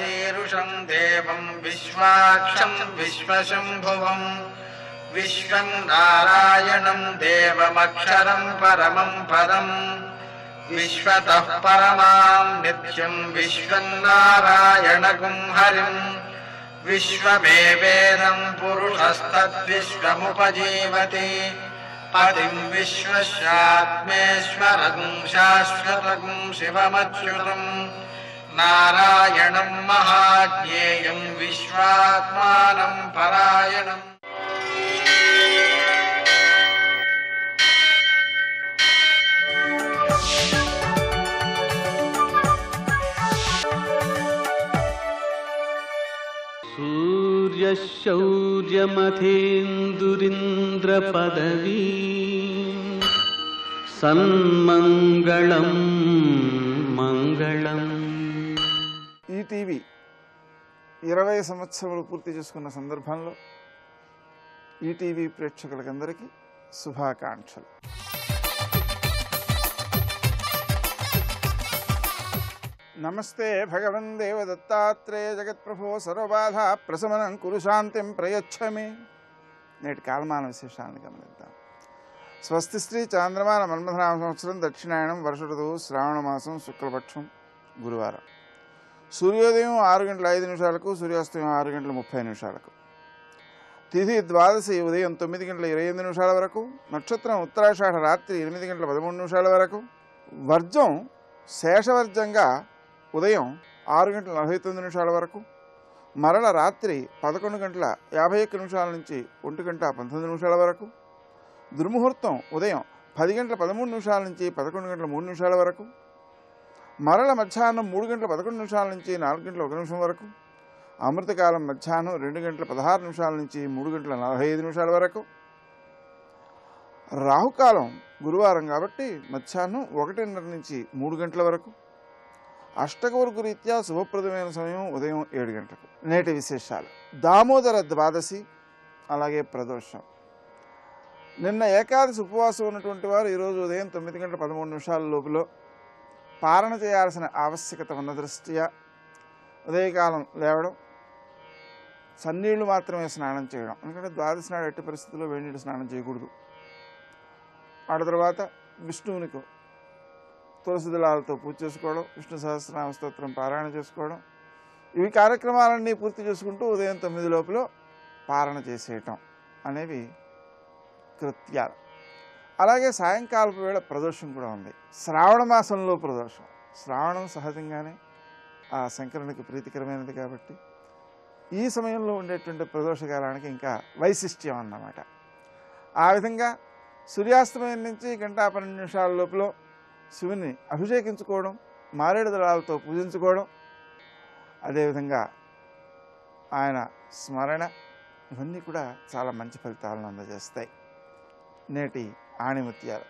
शीरुषं देवं विश्वाक्षं विश्वशम्भुवं विश्वं नारायणं देवमक्षरं परमं पदं विश्वतः परमां नित्यं विश्वन्नारायणगुं हरिं विश्वमेवेदं पुरुषस्तद्विश्वमुपजीवति पतिं विश्वस्यात्मेश्वरं शाश्वतं शिवमच्युतं नारायणं महाज्ञेयं विश्वात्मानं परायणम्। सूर्यशौर्यमथेन्दुरिन्द्रपदवी सन्मङ्गलं మంగళం. ఈటీవీ 20 సంవత్సరాలు పూర్తి చేసుకున్న సందర్భంలో ఈటీవీ ప్రేక్షకులకందరికీ శుభాకాంక్షలు. నమస్తే భగవన్ దేవదత్తాత్రేయ జగత్ప్రభో సర్వబాధా ప్రశమనం కురు శాంతిం ప్రయచ్చమే. నేటి కాలమాన విశేషాలను గమనిద్దాం. స్వస్తి శ్రీ చాంద్రమాన మన్మథనామ సంవత్సరం దక్షిణాయనం వర్ష ఋతువు శ్రావణ మాసం శుక్లపక్షం గురువారం. సూర్యోదయం 6:05 సూర్యాస్తమయం 6:30 తిథి ద్వాదశి ఉదయం 9:28 వరకు. నక్షత్రం ఉత్తరాషాఢ రాత్రి 8:13 వరకు. వర్జం శేషవర్జంగా ఉదయం 6:49 వరకు. మరల రాత్రి 11:51 నుంచి 1:19 వరకు. దుర్ముహూర్తం ఉదయం 10:13 నుంచి 11:03 వరకు. మరల మధ్యాహ్నం 3:11 నుంచి 4:01 వరకు. అమృతకాలం మధ్యాహ్నం 2:16 నుంచి 3:45 వరకు. రాహుకాలం గురువారం కాబట్టి మధ్యాహ్నం 1:30 నుంచి 3 గంటల వరకు. అష్టకవర్గు రీత్యా శుభప్రదమైన సమయం ఉదయం 7 గంటలకు. నేటి విశేషాలు. దామోదర ద్వాదశి అలాగే ప్రదోషం. నిన్న ఏకాదశి ఉపవాసం ఉన్నటువంటి వారు ఈరోజు ఉదయం 9:13 లోపల పారణ చేయాల్సిన ఆవశ్యకత ఉన్న దృష్ట్యా ఉదయకాలం లేవడం, సన్నీళ్లు మాత్రమే స్నానం చేయడం. ఎందుకంటే ద్వాదశి నాడు ఎట్టి పరిస్థితుల్లో వేడినీటి స్నానం చేయకూడదు. ఆ తర్వాత విష్ణువునికి తులసి దళాలతో పూజ చేసుకోవడం, విష్ణు సహస్రనామ స్తోత్రం పారాయణ చేసుకోవడం, ఇవి కార్యక్రమాలన్నీ పూర్తి చేసుకుంటూ ఉదయం 9 లోపల పారణ చేసేయటం అనేవి కృత్యాలు. అలాగే సాయంకాలపు వేళ ప్రదోషం కూడా ఉంది. శ్రావణ మాసంలో ప్రదోషం. శ్రావణం సహజంగానే ఆ శంకరునికి ప్రీతికరమైనది కాబట్టి ఈ సమయంలో ఉండేటువంటి ప్రదోషకాలానికి ఇంకా వైశిష్ట్యం అన్నమాట. ఆ విధంగా సూర్యాస్తమయం నుంచి 1:12 లోపల శివుని అభిషేకించుకోవడం, మారేడు దళాలతో పూజించుకోవడం, అదేవిధంగా ఆయన స్మరణ, ఇవన్నీ కూడా చాలా మంచి ఫలితాలను అందజేస్తాయి. నేటి ఆణిముత్యాలు.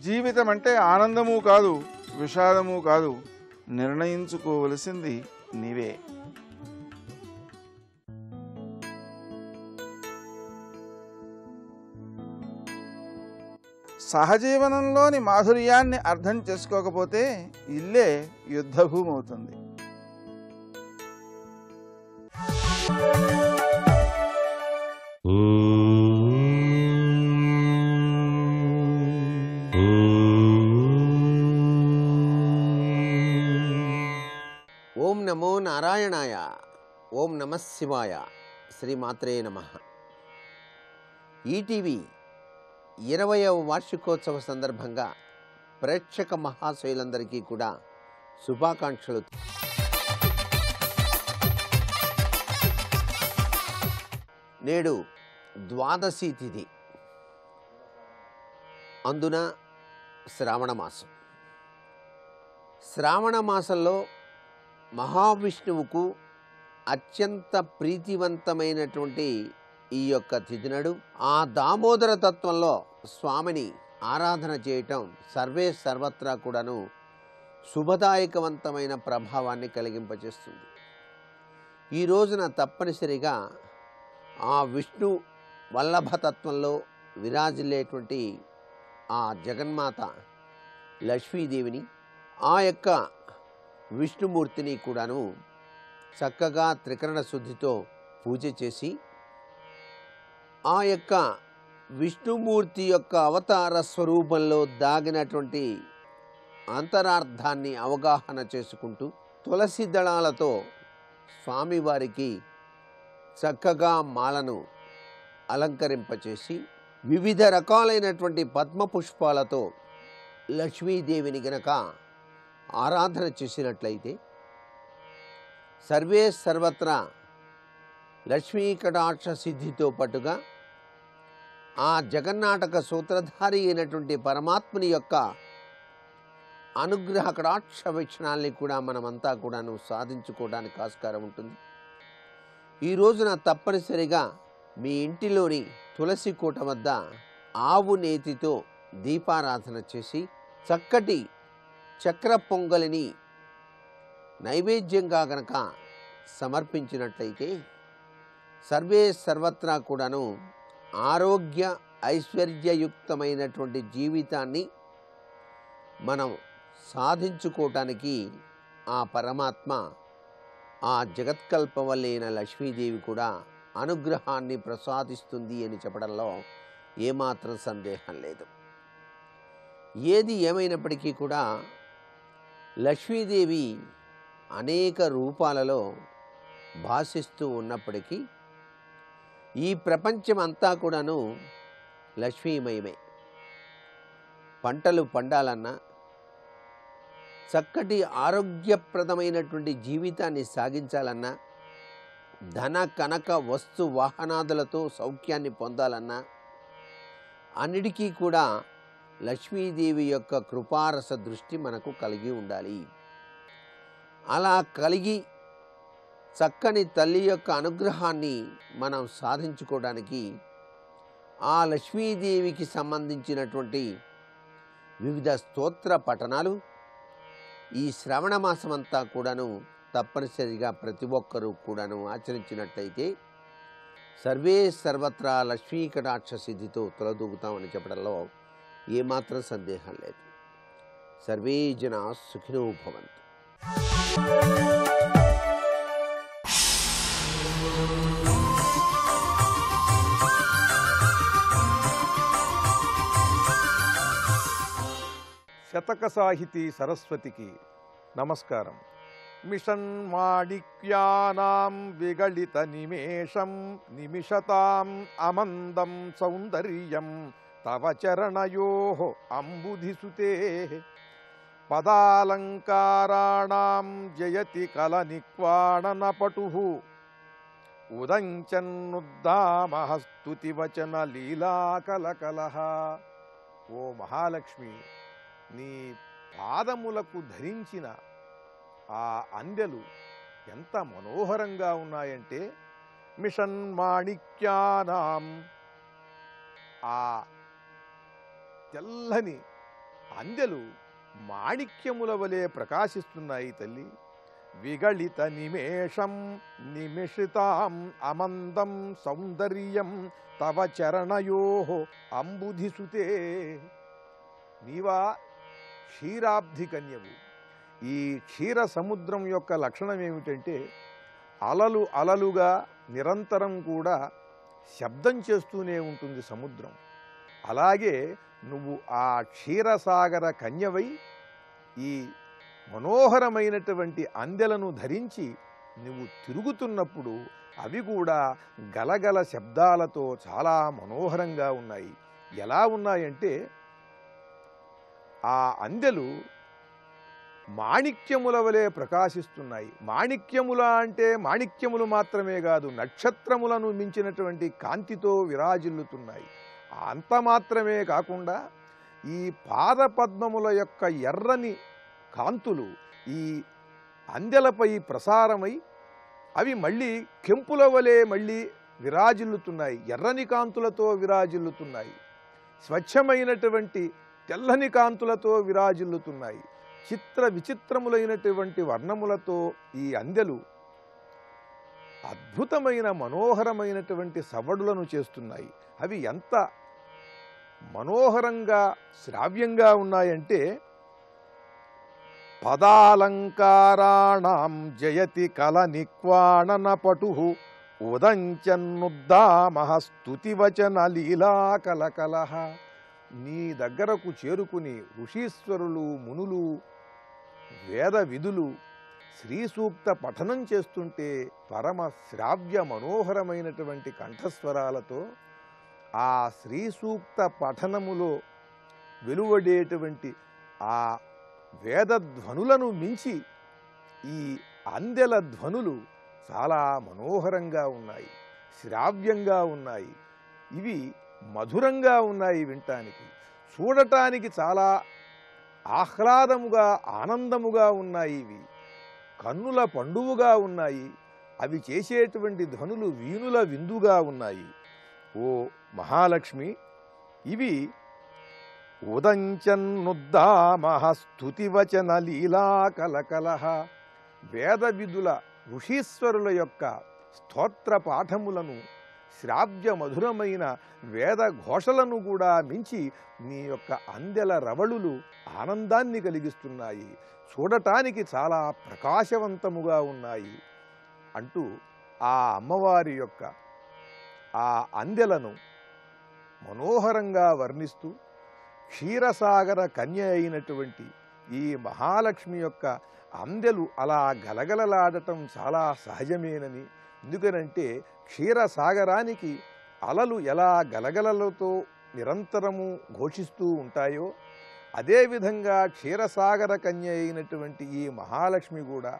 జీవితం అంటే ఆనందము కాదు, విషాదము కాదు, నిర్ణయించుకోవలసింది నీవే. సహజీవనంలోని మాధుర్యాన్ని అర్థం చేసుకోకపోతే ఇల్లే యుద్ధభూమి అవుతుంది. ఓం నమో నారాయణాయ. ఓం నమః శివాయ. శ్రీమాత్రే నమః. ఈటీవీ 20వ వార్షికోత్సవ సందర్భంగా ప్రేక్షక మహాశయులందరికీ కూడా శుభాకాంక్షలు. నేడు ద్వాదశి తిథి, అందున శ్రావణ మాసం. శ్రావణ మాసంలో మహావిష్ణువుకు అత్యంత ప్రీతివంతమైనటువంటి ఈ యొక్క తిథి నాడు ఆ దామోదర తత్వంలో స్వామిని ఆరాధన చేయటం సర్వత్రా కూడాను శుభదాయకవంతమైన ప్రభావాన్ని కలిగింపజేస్తుంది. ఈ రోజున తప్పనిసరిగా ఆ విష్ణు వల్లభతత్వంలో విరాజిల్లేటువంటి ఆ జగన్మాత లక్ష్మీదేవిని, ఆ యొక్క విష్ణుమూర్తిని కూడాను చక్కగా త్రికరణ శుద్ధితో పూజ చేసి ఆ యొక్క విష్ణుమూర్తి యొక్క అవతార స్వరూపంలో దాగినటువంటి అంతరార్థాన్ని అవగాహన చేసుకుంటూ తులసి దళాలతో స్వామివారికి చక్కగా మాలను అలంకరింపచేసి వివిధ రకాలైనటువంటి పద్మ పుష్పాలతో లక్ష్మీదేవిని గనక ఆరాధన చేసినట్లయితే సర్వే సర్వత్రా లక్ష్మీ కటాక్ష సిద్ధితో పాటుగా ఆ జగన్నాటక సూత్రధారి అయినటువంటి పరమాత్ముని యొక్క అనుగ్రహ కటాక్ష వీక్షణాల్ని కూడా మనమంతా కూడాను సాధించుకోవడానికి ఆస్కారం ఉంటుంది. ఈ రోజున తప్పనిసరిగా మీ ఇంటిలోని తులసి కోట వద్ద ఆవు నేతితో దీపారాధన చేసి చక్కటి చక్ర పొంగలిని నైవేద్యంగా గనక సమర్పించినట్లయితే సర్వే సర్వత్రా కూడాను ఆరోగ్య ఐశ్వర్యయుక్తమైనటువంటి జీవితాన్ని మనం సాధించుకోవటానికి ఆ పరమాత్మ, ఆ జగత్కల్పవల్లైన లక్ష్మీదేవి కూడా అనుగ్రహాన్ని ప్రసాదిస్తుంది అని చెప్పడంలో ఏమాత్రం సందేహం లేదు. ఏది ఏమైనప్పటికీ కూడా లక్ష్మీదేవి అనేక రూపాలలో భాషిస్తూ ఉన్నప్పటికీ ఈ ప్రపంచం అంతా కూడాను లక్ష్మీమయమే. పంటలు పండాలన్నా, చక్కటి ఆరోగ్యప్రదమైనటువంటి జీవితాన్ని సాగించాలన్నా, ధన కనక వస్తు వాహనాదులతో సౌఖ్యాన్ని పొందాలన్నా అన్నిటికీ కూడా లక్ష్మీదేవి యొక్క కృపారస దృష్టి మనకు కలిగి ఉండాలి. అలా కలిగి చక్కని తల్లి యొక్క అనుగ్రహాన్ని మనం సాధించుకోవడానికి ఆ లక్ష్మీదేవికి సంబంధించినటువంటి వివిధ స్తోత్ర పఠనాలు ఈ శ్రవణ మాసమంతా కూడాను తప్పనిసరిగా ప్రతి ఒక్కరూ కూడాను ఆచరించినట్లయితే సర్వే సర్వత్రా లక్ష్మీ కటాక్ష సిద్ధితో తొలదూగుతామని చెప్పడంలో ఏమాత్రం సందేహం లేదు. సర్వే జనా సుఖినో భవంతు. శతక సాహితీ సరస్వతికి నమస్కారం. మిషన్ మాణిక్యానాం విగళిత నిమేషం నిమిషతాం అమందం సౌందర్యం తవ చరణయోః అంబుధిసుతే పదాలంకారాణాం జయతి కలనిక్వాణనపటుః ఉదంచన్నుద్దామః స్తుతివచన లీలాకలకలః. ఓ మహాలక్ష్మి, నీ పాదములకు ధరించిన ఆ అందెలు ఎంత మనోహరంగా ఉన్నాయంటే మిషన్ మాణిక్యానాం, ఆ తెల్లని అందెలు మాణిక్యముల వలె ప్రకాశిస్తున్నాయి తల్లి. విగళిత నిమేషం నిమిషితాం అమందం సౌందర్యం తవ చరణయోః అంబుధిసుతే. నీవా క్షీరాబ్ధి కన్యవు. ఈ క్షీర సముద్రం యొక్క లక్షణం ఏమిటంటే అలలు అలలుగా నిరంతరం కూడా శబ్దం చేస్తూనే ఉంటుంది సముద్రం. అలాగే నువ్వు ఆ క్షీరసాగర కన్యవై ఈ మనోహరమైనటువంటి అందెలను ధరించి నువ్వు తిరుగుతున్నప్పుడు అవి కూడా గలగల శబ్దాలతో చాలా మనోహరంగా ఉన్నాయి. ఎలా ఉన్నాయంటే ఆ అందెలు మాణిక్యముల వలె ప్రకాశిస్తున్నాయి. మాణిక్యముల అంటే మాణిక్యములు మాత్రమే కాదు, నక్షత్రములను మించినటువంటి కాంతితో విరాజిల్లుతున్నాయి. అంత మాత్రమే కాకుండా ఈ పాదపద్మముల యొక్క ఎర్రని కాంతులు ఈ అందెలపై ప్రసారమై అవి మళ్ళీ కెంపుల వలె మళ్ళీ విరాజిల్లుతున్నాయి. ఎర్రని కాంతులతో విరాజిల్లుతున్నాయి. స్వచ్ఛమైనటువంటి తెల్లని కాంతులతో విరాజిల్లుతున్నాయి. చిత్ర విచిత్రములైనటువంటి వర్ణములతో ఈ అందెలు అద్భుతమైన మనోహరమైనటువంటి సవడులను చేస్తున్నాయి. అవి ఎంత మనోహరంగా శ్రావ్యంగా ఉన్నాయంటే పదాలంకారాణం జయతి కల నిక్వాణన పటు ఉదంచన్నుద్దామహ స్తుతివచన లీలా కలకలహ. నీ దగ్గరకు చేరుకుని ఋషీశ్వరులు, మునులు, వేద విధులు శ్రీ సూక్త పఠనం చేస్తుంటే పరమ శ్రావ్య మనోహరమైనటువంటి కంఠస్వరాలతో ఆ శ్రీ సూక్త పఠనములో వెలువడేటువంటి ఆ వేదధ్వనులను మించి ఈ అందెల ధ్వనులు చాలా మనోహరంగా ఉన్నాయి, శ్రావ్యంగా ఉన్నాయి. ఇవి మధురంగా ఉన్నాయి, వినటానికి చూడటానికి చాలా ఆహ్లాదముగా ఆనందముగా ఉన్నాయి. ఇవి కన్నుల పండువుగా ఉన్నాయి. అవి చేసేటువంటి ధ్వనులు వీణుల విందుగా ఉన్నాయి. ఓ మహాలక్ష్మి, ఇవి ఉదంచన్నుద్దామహ స్తుతివచన లీలా కలకలహ. వేద విధుల ఋషీశ్వరుల యొక్క స్తోత్ర పాఠములను, శ్రావ్య మధురమైన వేద ఘోషలను కూడా మించి నీ యొక్క అందెల రవళులు ఆనందాన్ని కలిగిస్తున్నాయి, చూడటానికి చాలా ప్రకాశవంతముగా ఉన్నాయి అంటూ ఆ అమ్మవారి యొక్క ఆ అందెలను మనోహరంగా వర్ణిస్తూ క్షీరసాగర కన్య అయినటువంటి ఈ మహాలక్ష్మి యొక్క అందెలు అలా గలగలలాడటం చాలా సహజమేనని, ఎందుకనంటే క్షీరసాగరానికి అలలు ఎలా గలగలలతో నిరంతరము ఘోషిస్తూ ఉంటాయో అదేవిధంగా క్షీరసాగర కన్య అయినటువంటి ఈ మహాలక్ష్మి కూడా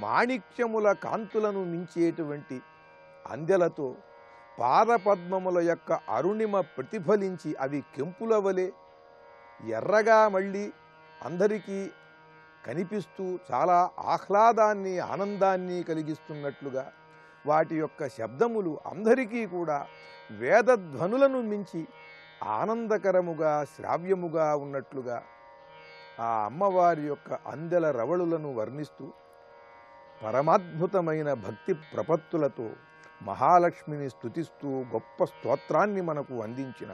మాణిక్యముల కాంతులను మించేటువంటి అందెలతో పాదపద్మముల యొక్క అరుణిమ ప్రతిఫలించి అవి కెంపుల వలె ఎర్రగా మళ్ళీ అందరికీ కనిపిస్తూ చాలా ఆహ్లాదాన్ని ఆనందాన్ని కలిగిస్తున్నట్లుగా వాటి యొక్క శబ్దములు అందరికీ కూడా వేదధ్వనులను మించి ఆనందకరముగా శ్రావ్యముగా ఉన్నట్లుగా ఆ అమ్మవారి యొక్క అందెల రవళులను వర్ణిస్తూ పరమాద్భుతమైన భక్తి ప్రపత్తులతో మహాలక్ష్మిని స్తుతిస్తూ గొప్ప స్తోత్రాన్ని మనకు అందించిన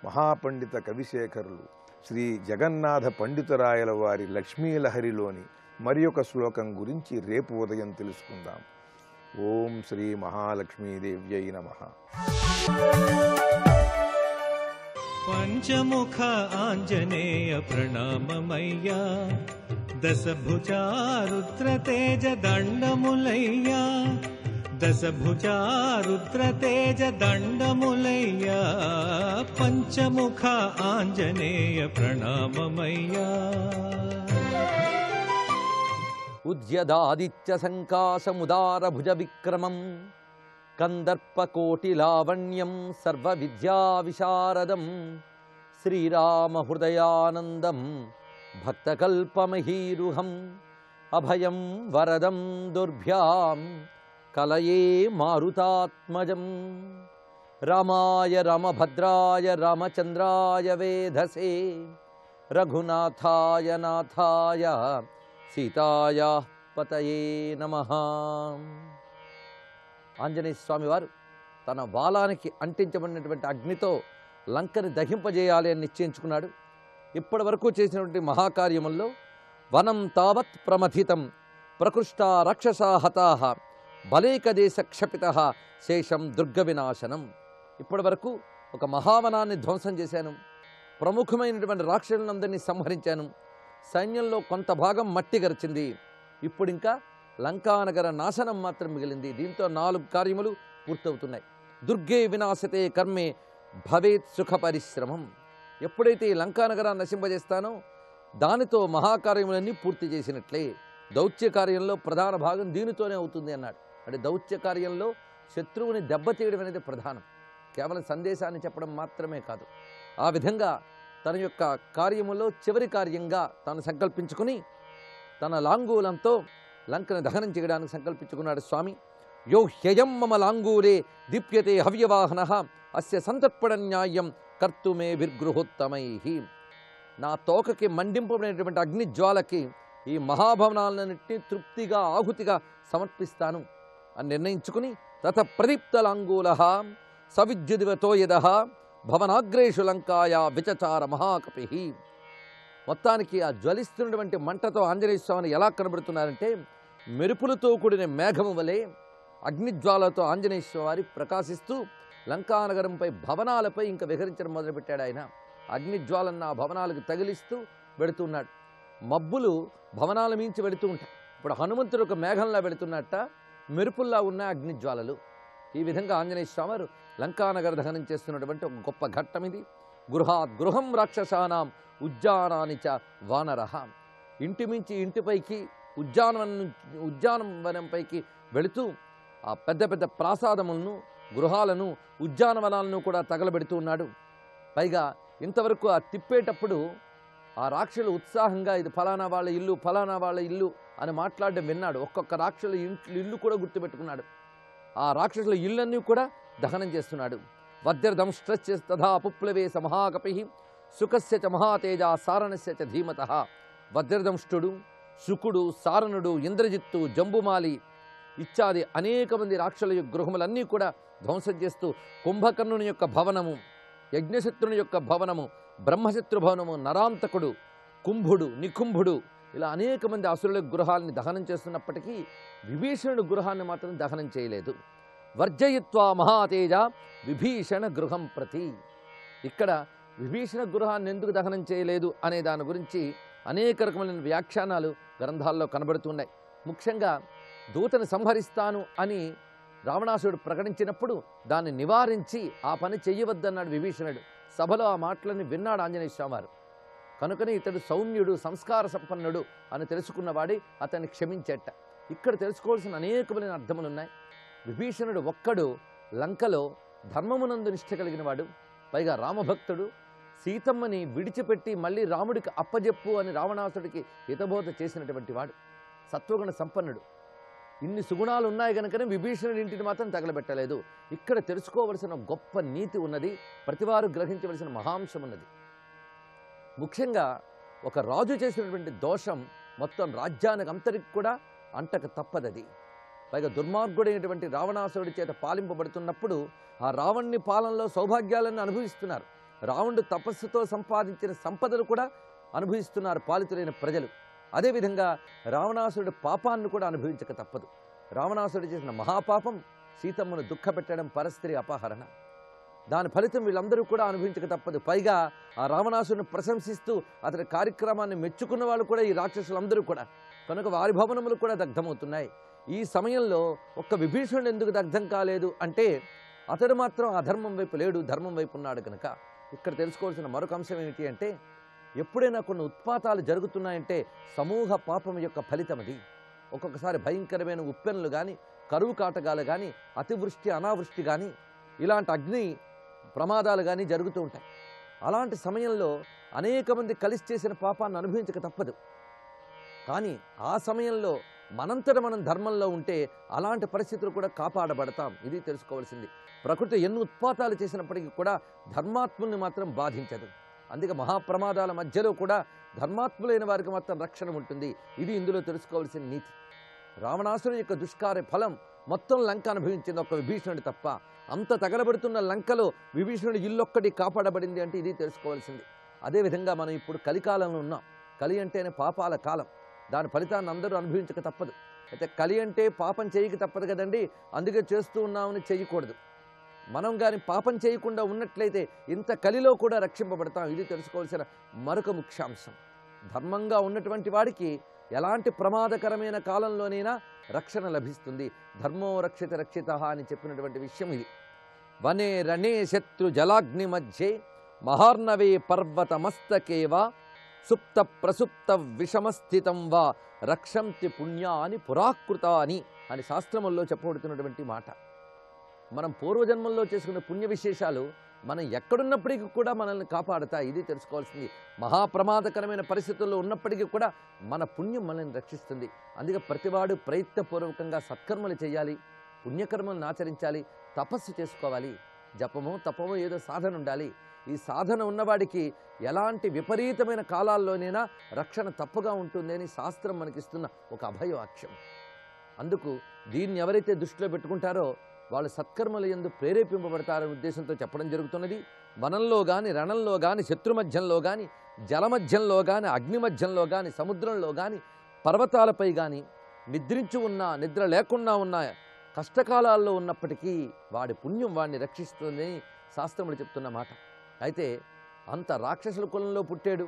మహాపండిత కవిశేఖరులు శ్రీ జగన్నాథ పండితురాయల వారి లక్ష్మీలహరిలోని మరి ఒక శ్లోకం గురించి రేపు ఉదయం తెలుసుకుందాం. ఓం శ్రీ మహాలక్ష్మీదేవ్యై నమః. పంచముఖ ఆంజనేయ ప్రణామమయ్యా, దశభుజా రుద్ర తేజ దండములయ్యా, దశభుజా రుద్ర తేజ దండములయ్యా, పంచముఖ ఆంజనేయ ప్రణామమయ్యా. ఉద్యదాదిత్య సంకాశముదార భుజ విక్రమం కందర్పకోటి లావణ్యం సర్వ విద్యా విశారదం శ్రీరామ హృదయానందం భక్తకల్పమహీరుహం అభయం వరదం దుర్భ్యాం కలయే మారుతాత్మజం రామాయ రామభద్రాయ రామచంద్రాయ వేధసే రఘునాథాయ నాథాయ సీతాయ పతయే నమః. ఆంజనేయ స్వామి వారు తన బాలానికి అంటించబడినటువంటి అగ్నితో లంకని దహింపజేయాలి అని నిశ్చయించుకున్నాడు. ఇప్పటి వరకు చేసినటువంటి మహాకార్యముల్లో వనం తావత్ ప్రమథితం ప్రకృష్టా రాక్షసా హతాః బలేకదేశ క్షపితః శేషం దుర్గ వినాశనం. ఇప్పటి వరకు ఒక మహావనాన్ని ధ్వంసం చేశాను, ప్రముఖమైనటువంటి రాక్షసులందరినీ సంహరించాను, సైన్యంలో కొంత భాగం మట్టి గరిచింది. ఇప్పుడు ఇంకా లంకానగర నాశనం మాత్రం మిగిలింది. దీంతో 4 కార్యములు పూర్తవుతున్నాయి. దుర్గే వినాశతే కర్మే భవేత్ సుఖ పరిశ్రమం. ఎప్పుడైతే ఈ లంకానగరాన్ని నశింపజేస్తానో దానితో మహాకార్యములన్నీ పూర్తి చేసినట్లే. దౌత్య కార్యంలో ప్రధాన భాగం దీనితోనే అవుతుంది అన్నాడు. అంటే దౌత్య కార్యంలో శత్రువుని దెబ్బతీయడం అనేది ప్రధానం, కేవలం సందేశాన్ని చెప్పడం మాత్రమే కాదు. ఆ విధంగా తన యొక్క కార్యములో చివరి కార్యంగా తాను సంకల్పించుకుని తన లాంగూలంతో లంకను దహనం చేయడానికి సంకల్పించుకున్నాడు స్వామి. యో హ్యయం మమ లాంగూరే దీప్యతే హవ్యవాహన అస్య సంతర్పణ న్యాయం కర్తుమే విర్గృహోత్తమై. నా తోకకి మండింపబడినటువంటి అగ్నిజ్వాలకి ఈ మహాభవనాలన్నింటినీ తృప్తిగా ఆహుతిగా సమర్పిస్తాను అని నిర్ణయించుకుని తత ప్రదీప్త లాంగూల సవిద్యుదివతో యదః భవనాగ్రేషు లంకాయ విచచార మహాకపి. మొత్తానికి ఆ జ్వలిస్తున్నటువంటి మంటతో ఆంజనేయ స్వామిని ఎలా కనబడుతున్నారంటే మెరుపులతో కూడిన మేఘము వలె అగ్నిజ్వాలతో ఆంజనేయ స్వామి ప్రకాశిస్తూ లంకానగరంపై భవనాలపై ఇంకా విహరించడం మొదలుపెట్టాడు. ఆయన అగ్నిజ్వాలన్న ఆ భవనాలకు తగిలిస్తూ వెడుతున్నాడు. మబ్బులు భవనాల మించి వెడుతూ ఉంటాయి. ఇప్పుడు హనుమంతుడు ఒక మేఘంలా వెడుతున్నట్ట మెరుపుల్లా ఉన్న అగ్నిజ్వాలలు. ఈ విధంగా ఆంజనేయ స్వామి లంకానగర దహనం చేస్తున్నటువంటి ఒక గొప్ప ఘట్టం ఇది. గృహాత్ గృహం రాక్షసానాం ఉద్యానాని చ వానరః. ఇంటి మించి ఇంటిపైకి ఉద్యానవనంపైకి వెళుతూ ఆ పెద్ద పెద్ద ప్రాసాదములను, గృహాలను, ఉద్యానవనాలను కూడా తగలబెడుతూ ఉన్నాడు. పైగా ఇంతవరకు ఆ తిప్పేటప్పుడు ఆ రాక్షసులు ఉత్సాహంగా ఇది ఫలానా వాళ్ళ ఇల్లు, ఫలానా వాళ్ళ ఇల్లు అని మాట్లాడడం విన్నాడు. ఒక్కొక్క రాక్షసుల ఇల్లు కూడా గుర్తుపెట్టుకున్నాడు. ఆ రాక్షసుల ఇళ్ళన్నీ కూడా దహనం చేస్తున్నాడు. వజ్రదంష్ట్రస్య తథా పుప్లవేశ మహాకపి సుఖస్య చ మహాతేజ సారణస్య చ ధీమతః. వజ్రదంష్టుడు, శుకుడు, సారణుడు, ఇంద్రజిత్తు, జంబుమాలి ఇత్యాది అనేక మంది రాక్షసుల గృహములన్నీ కూడా ధ్వంసం చేస్తూ కుంభకర్ణుని యొక్క భవనము, యజ్ఞశత్రుని యొక్క భవనము, బ్రహ్మశత్రు భవనము, నరాంతకుడు, కుంభుడు, నికుంభుడు ఇలా అనేక మంది అసురుల గృహాలని దహనం చేస్తున్నప్పటికీ విభీషణుడు గృహాన్ని మాత్రం దహనం చేయలేదు. వర్జయిత్వా మహాతేజ విభీషణ గృహం ప్రతి. ఇక్కడ విభీషణ గృహాన్ని ఎందుకు దహనం చేయలేదు అనే దాని గురించి అనేక రకమైన వ్యాఖ్యానాలు గ్రంథాల్లో కనబడుతున్నాయి. ముఖ్యంగా దూతను సంహరిస్తాను అని రావణాసురుడు ప్రకటించినప్పుడు దాన్ని నివారించి ఆ పని చెయ్యవద్దన్నాడు విభీషణుడు. సభలో ఆ మాటలని విన్నాడు ఆంజనేయ స్వామి. కనుకనే ఇతడు సౌమ్యుడు, సంస్కార సంపన్నుడు అని తెలుసుకున్నవాడి అతన్ని క్షమించేట. ఇక్కడ తెలుసుకోవాల్సిన అనేకమైన అర్థములున్నాయి. విభీషణుడు ఒక్కడు లంకలో ధర్మమునందు నిష్ఠ కలిగిన వాడు, పైగా రామభక్తుడు, సీతమ్మని విడిచిపెట్టి మళ్ళీ రాముడికి అప్పజెప్పు అని రావణాసుడికి హితబోధ చేసినటువంటి వాడు, సత్వగుణ సంపన్నుడు. ఇన్ని సుగుణాలు ఉన్నాయి కనుకనే విభీషణుడి ఇంటిని మాత్రం తగలబెట్టలేదు. ఇక్కడ తెలుసుకోవలసిన గొప్ప నీతి ఉన్నది, ప్రతివారు గ్రహించవలసిన మహాంశం ఉన్నది. ముఖ్యంగా ఒక రాజు చేసినటువంటి దోషం మొత్తం రాజ్యానికి అంతరికి కూడా అంటక తప్పదది. పైగా దుర్మార్గుడైనటువంటి రావణాసురుడి చేత పాలింపబడుతున్నప్పుడు ఆ రావణుని పాలనలో సౌభాగ్యాలను అనుభవిస్తున్నారు. రావణుడు తపస్సుతో సంపాదించిన సంపదలు కూడా అనుభవిస్తున్నారు పాలితులైన ప్రజలు. అదేవిధంగా రావణాసురుడి పాపాన్ని కూడా అనుభవించక తప్పదు. రావణాసురుడు చేసిన మహాపాపం సీతమ్మను దుఃఖపెట్టడం, పరస్త్రీ అపహరణ. దాని ఫలితం వీళ్ళందరూ కూడా అనుభవించక తప్పదు. పైగా ఆ రావణాసురుని ప్రశంసిస్తూ అతని కార్యక్రమాన్ని మెచ్చుకున్న వాళ్ళు కూడా ఈ రాక్షసులందరూ కూడా, కనుక వారి భవనములు కూడా దగ్ధమవుతున్నాయి. ఈ సమయంలో ఒక్క విభీషణుడు ఎందుకు దగ్ధం కాలేదు అంటే అతడు మాత్రం అధర్మం వైపు లేడు, ధర్మం వైపు ఉన్నాడు కనుక. ఇక్కడ తెలుసుకోవాల్సిన మరొక అంశం ఏమిటి అంటే ఎప్పుడైనా కొన్ని ఉత్పాతాలు జరుగుతున్నాయంటే సమూహ పాపం యొక్క ఫలితం అది. ఒక్కొక్కసారి భయంకరమైన ఉప్పెనలు కానీ, కరువు కాటకాలు కానీ, అతివృష్టి అనావృష్టి కానీ, ఇలాంటి అగ్ని ప్రమాదాలు కానీ జరుగుతూ ఉంటాయి. అలాంటి సమయంలో అనేక మంది కలిసి చేసిన పాపాన్ని అనుభవించక తప్పదు. కానీ ఆ సమయంలో మనంతట మనం ధర్మంలో ఉంటే అలాంటి పరిస్థితులు కూడా కాపాడబడతాం. ఇది తెలుసుకోవాల్సింది. ప్రకృతి ఎన్ని ఉత్పాతాలు చేసినప్పటికీ కూడా ధర్మాత్ముల్ని మాత్రం బాధించదు. అందుకే మహాప్రమాదాల మధ్యలో కూడా ధర్మాత్ములైన వారికి మాత్రం రక్షణ ఉంటుంది. ఇది ఇందులో తెలుసుకోవాల్సిన నీతి. రావణాసురుడి యొక్క దుష్కార్య ఫలం మొత్తం లంక అనుభవించింది, ఒక్క విభీషణుడు తప్ప. అంత తగలబడుతున్న లంకలో విభీషణుడి ఇల్లొక్కటి కాపాడబడింది అంటే ఇది తెలుసుకోవాల్సింది. అదేవిధంగా మనం ఇప్పుడు కలికాలంలో ఉన్నాం. కలి అంటేనే పాపాల కాలం. దాని ఫలితాన్ని అందరూ అనుభవించక తప్పదు. అయితే కలి అంటే పాపం చేయక తప్పదు కదండి, అందుకే చేస్తూ ఉన్నామని చేయకూడదు. మనం కానీ పాపం చేయకుండా ఉన్నట్లయితే ఇంత కలిలో కూడా రక్షింపబడతాం. ఇది తెలుసుకోవాల్సిన మరొక ముఖ్యాంశం. ధర్మంగా ఉన్నటువంటి వాడికి ఎలాంటి ప్రమాదకరమైన కాలంలోనైనా రక్షణ లభిస్తుంది. ధర్మో రక్షిత రక్షిత అని చెప్పినటువంటి విషయం ఇది. వనే రణే శత్రు జలాగ్ని మధ్యే మహార్ణవే పర్వత మస్తకేవా సుప్త ప్రసుప్త విషమస్థితం వా రక్షంతి పుణ్యాని పురాకృతాని అని శాస్త్రముల్లో చెప్పబడుతున్నటువంటి మాట. మనం పూర్వజన్మల్లో చేసుకున్న పుణ్య విశేషాలు మనం ఎక్కడున్నప్పటికీ కూడా మనల్ని కాపాడుతాయి. ఇది తెలుసుకోవాల్సింది. మహాప్రమాదకరమైన పరిస్థితుల్లో ఉన్నప్పటికీ కూడా మన పుణ్యం మనల్ని రక్షిస్తుంది. అందుకే ప్రతివాడు ప్రయత్నపూర్వకంగా సత్కర్మలు చేయాలి, పుణ్యకర్మలను ఆచరించాలి, తపస్సు చేసుకోవాలి. జపమో తపమో ఏదో సాధన ఉండాలి. ఈ సాధన ఉన్నవాడికి ఎలాంటి విపరీతమైన కాలాల్లోనైనా రక్షణ తప్పగా ఉంటుంది అని శాస్త్రం మనకిస్తున్న ఒక అభయవాక్యం. అందుకు దీన్ని ఎవరైతే దృష్టిలో పెట్టుకుంటారో వాళ్ళు సత్కర్మల యందు ప్రేరేపింపబడతారనే ఉద్దేశంతో చెప్పడం జరుగుతున్నది. వనంలో కానీ, రణంలో కానీ, శత్రుమధ్యంలో కానీ, జలమధ్యంలో కానీ, అగ్నిమధ్యంలో కానీ, సముద్రంలో కానీ, పర్వతాలపై కానీ నిద్రించి ఉన్నా, నిద్ర లేకుండా ఉన్న కష్టకాలాల్లో ఉన్నప్పటికీ వాడి పుణ్యం వాడిని రక్షిస్తుందని శాస్త్రములు చెప్తున్న మాట. అయితే అంత రాక్షసుల కులంలో పుట్టాడు,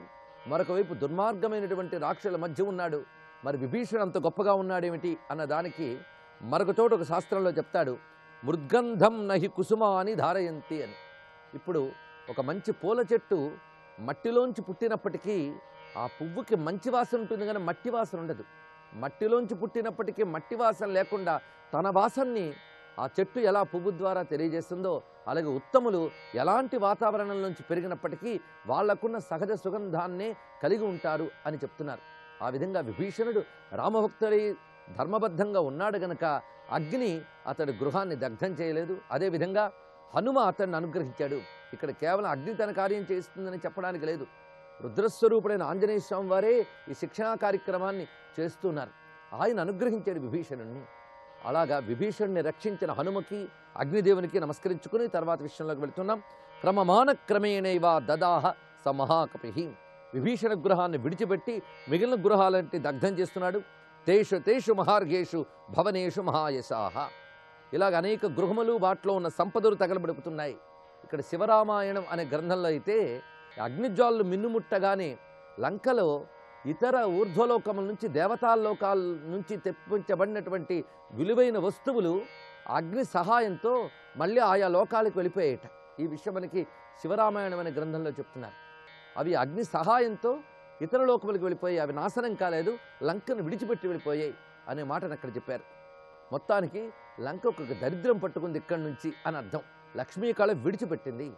మరొక వైపు దుర్మార్గమైనటువంటి రాక్షసుల మధ్య ఉన్నాడు, మరి విభీషణుడు అంత గొప్పగా ఉన్నాడేమిటి అన్న దానికి మరొక చోట ఒక శాస్త్రంలో చెప్తాడు, మృద్గంధం నహి కుసుమాని ధారయంతి అని. ఇప్పుడు ఒక మంచి పూల చెట్టు మట్టిలోంచి పుట్టినప్పటికీ ఆ పువ్వుకి మంచి వాసన ఉంటుంది కానీ మట్టి వాసన ఉండదు. మట్టిలోంచి పుట్టినప్పటికీ మట్టి వాసన లేకుండా తన వాసనని ఆ చెట్టు ఎలా పువ్వు ద్వారా తెలియజేస్తుందో, అలాగే ఉత్తములు ఎలాంటి వాతావరణంలోంచి పెరిగినప్పటికీ వాళ్లకున్న సహజ సుగంధాన్నే కలిగి ఉంటారు అని చెప్తున్నారు. ఆ విధంగా విభీషణుడు రామభక్తుడై ధర్మబద్ధంగా ఉన్నాడు గనక అగ్ని అతడి గృహాన్ని దగ్ధం చేయలేదు. అదేవిధంగా హనుమ అతడిని అనుగ్రహించాడు. ఇక్కడ కేవలం అగ్ని తన కార్యం చేస్తుందని చెప్పడానికి లేదు. రుద్రస్వరూపుడైన ఆంజనేయ స్వామి వారే ఈ శిక్షణా కార్యక్రమాన్ని చేస్తున్నారు. ఆయన అనుగ్రహించాడు విభీషణుణ్ణి. అలాగా విభీషణుని రక్షించిన హనుమకి, అగ్నిదేవునికి నమస్కరించుకుని తర్వాత విషయంలోకి వెళుతున్నాం. క్రమమాన క్రమేణైవ దదాహ స మహాకపి. విభీషణ గృహాన్ని విడిచిపెట్టి మిగిలిన గృహాలంటే దగ్ధం చేస్తున్నాడు. తేషు తేషు మహార్ఘేషు భవనేషు మహాయశాహ. ఇలాగ అనేక గృహములు వాటిలో ఉన్న సంపదలు తగలబడుతున్నాయి. ఇక్కడ శివరామాయణం అనే గ్రంథంలో అయితే అగ్నిజ్వాలలు మిన్నుముట్టగానే లంకలో ఇతర ఊర్ధ్వలోకముల నుంచి, దేవతాలోకాల నుంచి తెప్పించబడినటువంటి విలువైన వస్తువులు అగ్ని సహాయంతో మళ్ళీ ఆయా లోకాలకు వెళ్ళిపోయేట. ఈ విషయం మనకి శివరామాయణం అనే గ్రంథంలో చెప్తున్నారు. అవి అగ్ని సహాయంతో ఇతర లోకములకు వెళ్ళిపోయాయి, అవి నాశనం కాలేదు, లంకను విడిచిపెట్టి వెళ్ళిపోయాయి అనే మాటను అక్కడ చెప్పారు. మొత్తానికి లంక ఒక దరిద్రం పట్టుకుంది ఇక్కడి నుంచి అని అర్థం. లక్ష్మీ కళ విడిచిపెట్టింది.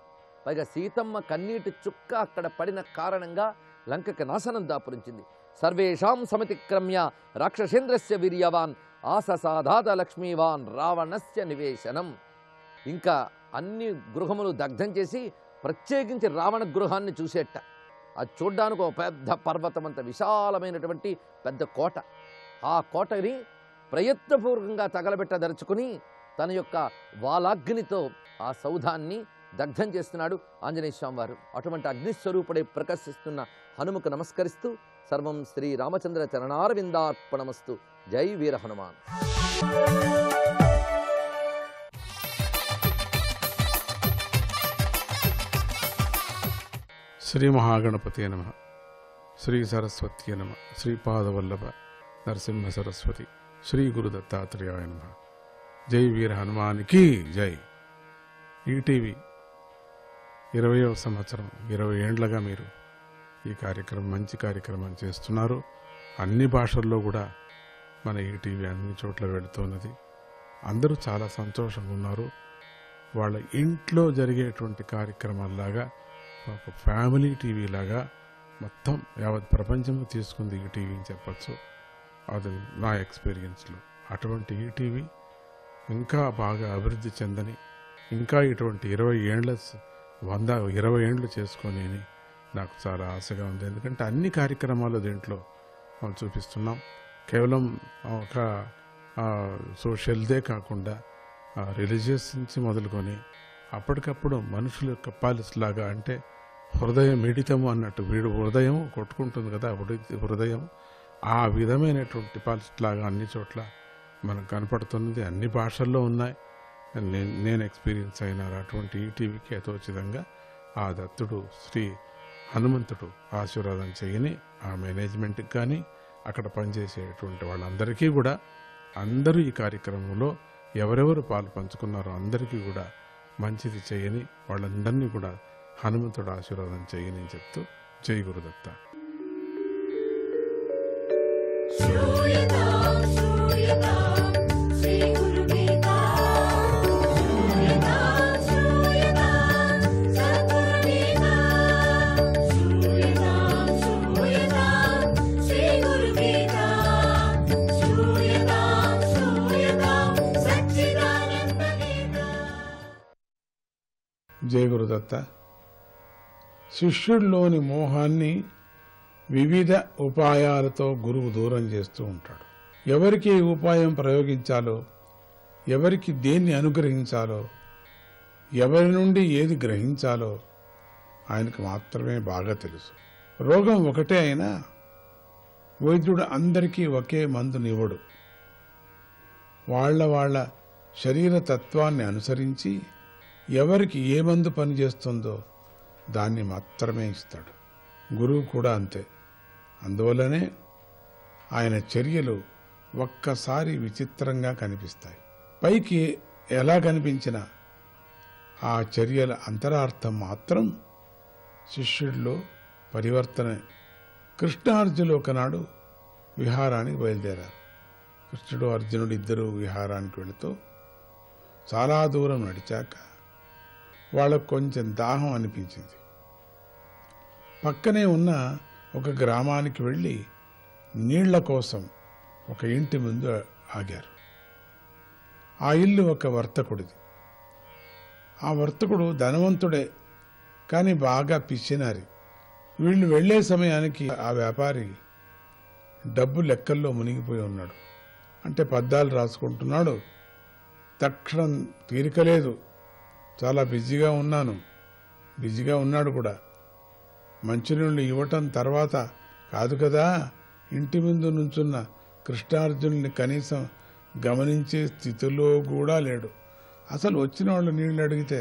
పైగా సీతమ్మ కన్నీటి చుక్క అక్కడ పడిన కారణంగా లంకకి నాశనం దాపురించింది. సర్వేషాం సమతిక్రమ్య రాక్షసేంద్రస్య వీర్యవాన్ ఆససాధాత లక్ష్మీవాన్ రావణస్య నివేశనం. ఇంకా అన్ని గృహములు దగ్ధం చేసి ప్రత్యేకించి రావణ గృహాన్ని చూసేట. అది చూడ్డానికి ఒక పెద్ద పర్వతం అంత విశాలమైనటువంటి పెద్ద కోట. ఆ కోటని ప్రయత్నపూర్వకంగా తగలబెట్టదలుచుకుని తన యొక్క వాలాగ్నితో ఆ సౌధాన్ని దగ్ధం చేస్తున్నాడు ఆంజనేయ స్వామి వారు. అటువంటి అగ్నిస్వరూపుడై ప్రకాశిస్తున్న హనుమకు నమస్కరిస్తూ సర్వం శ్రీ రామచంద్ర చరణారవిందార్పణమస్తు. జై వీర హనుమాన్. శ్రీ మహాగణపతి నమః. శ్రీ సరస్వతి నమః. శ్రీపాదవల్లభ నరసింహ సరస్వతి. శ్రీ గురు దత్తాత్రేయాయ నమః. జై వీర హనుమానికి జై. ఈటీవీ 20వ సంవత్సరం, 20 ఏండ్లుగా మీరు ఈ కార్యక్రమం, మంచి కార్యక్రమం చేస్తున్నారు. అన్ని భాషల్లో కూడా మన ఈటీవీ అన్ని చోట్ల వెళుతున్నది. అందరూ చాలా సంతోషంగా ఉన్నారు. వాళ్ళ ఇంట్లో జరిగేటువంటి కార్యక్రమాల్లాగా ఒక ఫ్యామిలీ టీవీ లాగా మొత్తం యావత్ ప్రపంచం తీసుకుంది ఈ టీవీ అని చెప్పచ్చు. అది నా ఎక్స్పీరియన్స్లో. అటువంటి ఈ టీవీ ఇంకా బాగా అభివృద్ధి చెందని, ఇంకా ఇటువంటి 20 ఏండ్లు చేసుకొని అని నాకు చాలా ఆశగా ఉంది. ఎందుకంటే అన్ని కార్యక్రమాలు దీంట్లో మనం చూపిస్తున్నాం. కేవలం ఒక సోషల్దే కాకుండా రిలీజియస్ నుంచి మొదలుకొని అప్పటికప్పుడు మనుషుల యొక్క పాలిస్ లాగా, అంటే హృదయం మిడితము అన్నట్టు, వీడు హృదయం కొట్టుకుంటుంది కదా హృదయం, ఆ విధమైనటువంటి పాలిస్ లాగా అన్ని చోట్ల మనకు కనపడుతున్నది. అన్ని భాషల్లో ఉన్నాయి. నేను ఎక్స్పీరియన్స్ అయిన అటువంటి ఈ టీవీకి యథోచితంగా ఆ దత్తుడు శ్రీ హనుమంతుడు ఆశీర్వాదం చేయని ఆ మేనేజ్మెంట్కి కానీ అక్కడ పనిచేసేటువంటి వాళ్ళందరికీ కూడా, అందరూ ఈ కార్యక్రమంలో ఎవరెవరు పాలు పంచుకున్నారో అందరికీ కూడా మంచిది చేయని, వాళ్ళందరినీ కూడా హనుమంతుడు ఆశీర్వాదం చేయని అని చెప్తూ జై గురుదత్త. జయ గురుదత్త. శిష్యుడిలోని మోహాన్ని వివిధ ఉపాయాలతో గురువు దూరం చేస్తూ ఉంటాడు. ఎవరికి ఏ ఉపాయం ప్రయోగించాలో, ఎవరికి దేన్ని అనుగ్రహించాలో, ఎవరి నుండి ఏది గ్రహించాలో ఆయనకు మాత్రమే బాగా తెలుసు. రోగం ఒకటే అయినా వైద్యుడు అందరికీ ఒకే మందునివ్వడు. వాళ్ళ శరీర తత్వాన్ని అనుసరించి ఎవరికి ఏ మందు పనిచేస్తుందో దాన్ని మాత్రమే ఇస్తాడు. గురువు కూడా అంతే. అందువల్లనే ఆయన చర్యలు ఒక్కసారి విచిత్రంగా కనిపిస్తాయి. పైకి ఎలా కనిపించినా ఆ చర్యల అంతరార్థం మాత్రం శిష్యుడిలో పరివర్తన. కృష్ణార్జునులు ఒకనాడు విహారానికి బయలుదేరారు. కృష్ణుడు అర్జునుడు ఇద్దరు విహారానికి వెళుతూ చాలా దూరం నడిచాక వాళ్ళకు కొంచెం దాహం అనిపించింది. పక్కనే ఉన్న ఒక గ్రామానికి వెళ్ళి నీళ్ల కోసం ఒక ఇంటి ముందు ఆగారు. ఆ ఇల్లు ఒక వర్తకుడిది. ఆ వర్తకుడు ధనవంతుడే, కానీ బాగా పిచ్చినారి. వీళ్ళు వెళ్లే సమయానికి ఆ వ్యాపారి డబ్బు లెక్కల్లో మునిగిపోయి ఉన్నాడు. అంటే పద్దాలు రాసుకుంటున్నాడు. తక్షణం తీరికలేదు, చాలా బిజీగా ఉన్నాడు కూడా. మంచినీళ్ళు ఇవ్వటం తర్వాత కాదు కదా, ఇంటి ముందు నుంచున్న కృష్ణార్జునుల్ని కనీసం గమనించే స్థితిలో కూడా లేడు. అసలు వచ్చిన వాళ్ళు నీళ్లు అడిగితే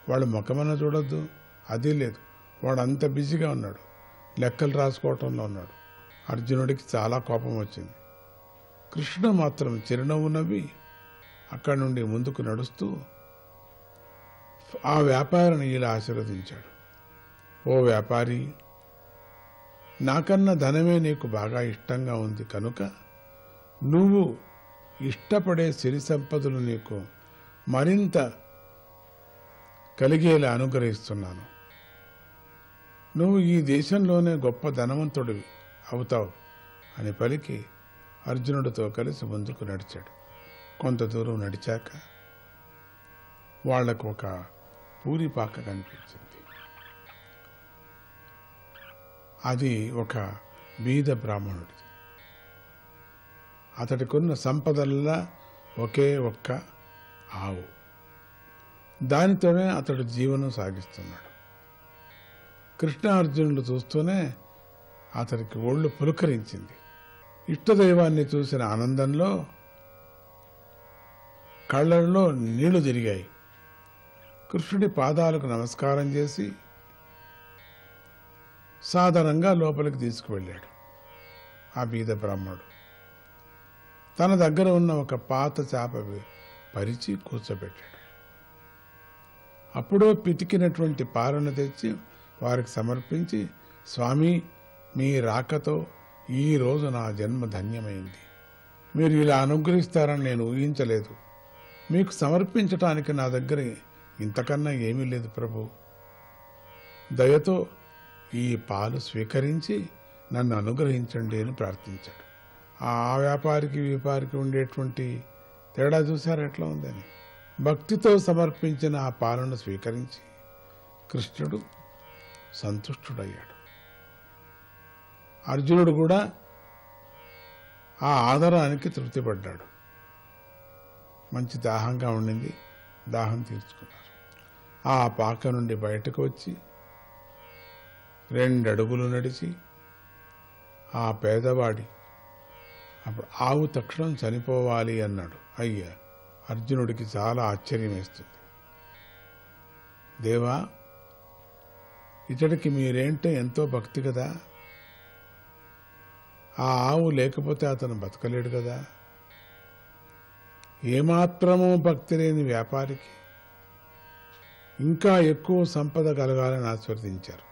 వాళ్ళు ముఖమన్న చూడొద్దు, అది లేదు. వాడు అంత బిజీగా ఉన్నాడు, లెక్కలు రాసుకోవటంలో ఉన్నాడు. అర్జునుడికి చాలా కోపం వచ్చింది. కృష్ణుడు మాత్రం చిరునవ్వు నవ్వి అక్కడి నుండి ముందుకు నడుస్తూ ఆ వ్యాపారిని ఇలా ఆశీర్వదించాడు. ఓ వ్యాపారి, నాకన్నా ధనమే నీకు బాగా ఇష్టంగా ఉంది కనుక నువ్వు ఇష్టపడే సిరి సంపదలు నీకు మరింత కలిగేలా అనుగ్రహిస్తున్నాను. నువ్వు ఈ దేశంలోనే గొప్ప ధనవంతుడివి అవుతావు అని పలికి అర్జునుడితో కలిసి ముందుకు నడిచాడు. కొంత దూరం నడిచాక వాళ్లకు ఒక పూరిపాక కనిపించింది. అది ఒక బీద బ్రాహ్మణుడిది. అతడికున్న సంపదల్లా ఒకే ఒక్క ఆవు. దానితోనే అతడు జీవనం సాగిస్తున్నాడు. కృష్ణార్జునులు చూస్తూనే అతడికి ఒళ్ళు పులకరించింది. ఇష్టదైవాన్ని చూసిన ఆనందంలో కళ్ళల్లో నీళ్లు తిరిగాయి. కృష్ణుడి పాదాలకు నమస్కారం చేసి సాధారణంగా లోపలికి తీసుకువెళ్ళాడు. ఆ బీద బ్రాహ్మణుడు తన దగ్గర ఉన్న ఒక పాత చాప పరిచి కూర్చోబెట్టాడు. అప్పుడో పితికినటువంటి పారను తెచ్చి వారికి సమర్పించి, స్వామి, మీ రాకతో ఈ రోజు నా జన్మ ధన్యమైంది. మీరు ఇలా అనుగ్రహిస్తారని నేను ఊహించలేదు. మీకు సమర్పించటానికి నా దగ్గర ఇంతకన్నా ఏమీ లేదు ప్రభు. దయతో ఈ పాలు స్వీకరించి నన్ను అనుగ్రహించండి అని ప్రార్థించాడు. ఆ వ్యాపారికి ఉండేటువంటి తేడా చూశారు ఎట్లా ఉందని. భక్తితో సమర్పించిన ఆ పాలను స్వీకరించి కృష్ణుడు సంతుష్టుడయ్యాడు. అర్జునుడు కూడా ఆ ఆదరానికి తృప్తిపడ్డాడు. మంచి దాహంగా ఉండింది, దాహం తీర్చుకున్నారు. ఆ పాక నుండి బయటకు వచ్చి 2 అడుగులు నడిచి ఆ పేదవాడి అప్పుడు ఆవు తక్షణం చనిపోవాలి అన్నాడు. అయ్యా, అర్జునుడికి చాలా ఆశ్చర్యం వేస్తుంది. దేవా, ఇతడికి మీరేంటే ఎంతో భక్తి కదా, ఆ ఆవు లేకపోతే అతను బతకలేడు కదా. ఏమాత్రమూ భక్తి లేని వ్యాపారికి ఇంకా ఎక్కువ సంపద కలగాలని ఆశీర్వదించారు.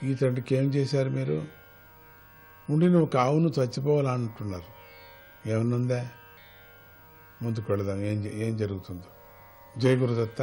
ఇతడికి ఏం చేశారు మీరు? ఉండిన ఒక ఆవును చచ్చిపోవాలంటున్నారు. ఏమన్నుందా? ముందుకు వెళదాం, ఏం జరుగుతుందో. జై గురుదత్త.